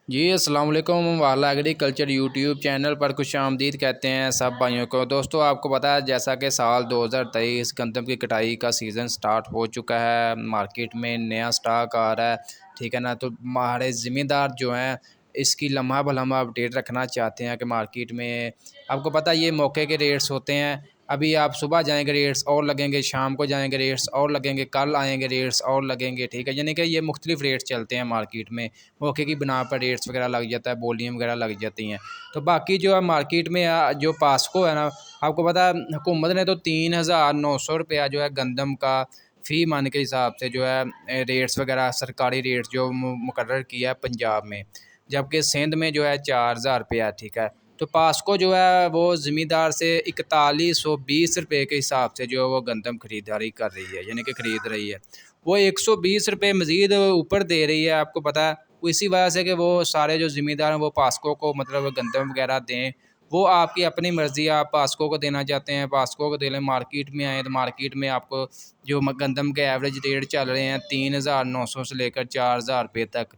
जी अस्सलाम वालेकुम। वाला एग्रीकल्चर यूट्यूब चैनल पर खुशामदीद कहते हैं सब भाइयों को। दोस्तों आपको पता है जैसा कि साल 2023 गंदम की कटाई का सीज़न स्टार्ट हो चुका है, मार्केट में नया स्टॉक आ रहा है, ठीक है ना। तो हमारे ज़िम्मेदार जो हैं इसकी लम्हा भलम्हा अपडेट रखना चाहते हैं कि मार्केट में आपको पता है ये मौके के रेट्स होते हैं। अभी आप सुबह जाएंगे रेट्स और लगेंगे, शाम को जाएंगे रेट्स और लगेंगे, कल आएंगे रेट्स और लगेंगे, ठीक है। यानी कि ये मुख्तलिफ रेट्स चलते हैं मार्केट में, मौके की बिना पर रेट्स वगैरह लग जाता है, बोलियाँ वगैरह लग जाती हैं। तो बाकी जो है मार्केट में जो पास्को है ना, आपको पता है हुकूमत ने तो 3,900 रुपया जो है गंदम का फ़ी मन के हिसाब से जो है रेट्स वगैरह सरकारी रेट्स जो मुकर्रर किया है पंजाब में, जबकि सिंध में जो है 4,000 रुपया, ठीक है। तो पास्को जो है वो ज़मींदार से 4120 रुपये के हिसाब से जो है वो गंदम खरीदारी कर रही है, यानी कि ख़रीद रही है। वो 120 रुपये मज़ीद ऊपर दे रही है, आपको पता है। वो इसी वजह से कि वो सारे जो ज़िम्मेदार हैं वो पास्को को मतलब गंदम वगैरह दें, वो आपकी अपनी मर्ज़ी है। आप पास्को को देना चाहते हैं पास्को को दे लें, मार्केट में आएँ तो मार्केट में आपको जो गंदम के एवरेज रेट चल रहे हैं 3,900 से लेकर 4,000 रुपये तक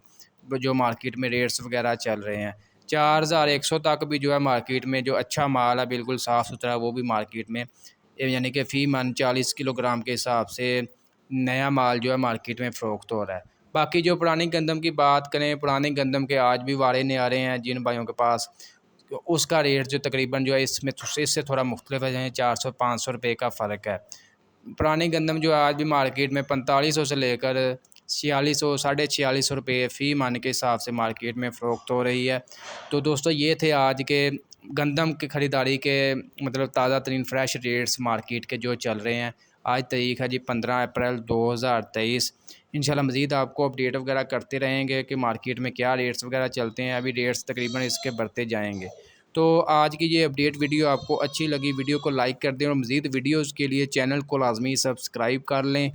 जो मार्केट में रेट्स वगैरह चल रहे हैं। 4,100 तक भी जो है मार्केट में जो अच्छा माल है बिल्कुल साफ़ सुथरा, वो भी मार्केट में यानी कि फ़ी मन 40 किलोग्राम के हिसाब से नया माल जो है मार्केट में फ़रोख्त हो रहा है। बाकी जो पुरानी गंदम की बात करें, पुरानी गंदम के आज भी वारे न्यारे हैं जिन भाइयों के पास, तो उसका रेट जो तकरीबन जो है इसमें इससे थोड़ा मुख्तलिफ है, 400-500 रुपये का फ़र्क है। पुरानी गंदम जो है आज भी मार्केट में 4500 से लेकर 4600 साढ़े 4600 रुपये फ़ी मन के हिसाब से मार्केट में फ़रोख्त हो रही है। तो दोस्तों ये थे आज के गंदम की ख़रीदारी के मतलब ताज़ा तरीन फ्रेश रेट्स मार्केट के जो चल रहे हैं। आज तारीख़ है जी 15 अप्रैल 2023। इंशाल्लाह मज़ीद आपको अपडेट वगैरह करते रहेंगे कि मार्केट में क्या रेट्स वगैरह चलते हैं। अभी रेट्स तकरीबन इसके बढ़ते जाएंगे। तो आज की ये अपडेट वीडियो आपको अच्छी लगी, वीडियो को लाइक कर दें और मज़ीद वीडियोज़ के लिए चैनल को लाजमी सब्सक्राइब कर लें।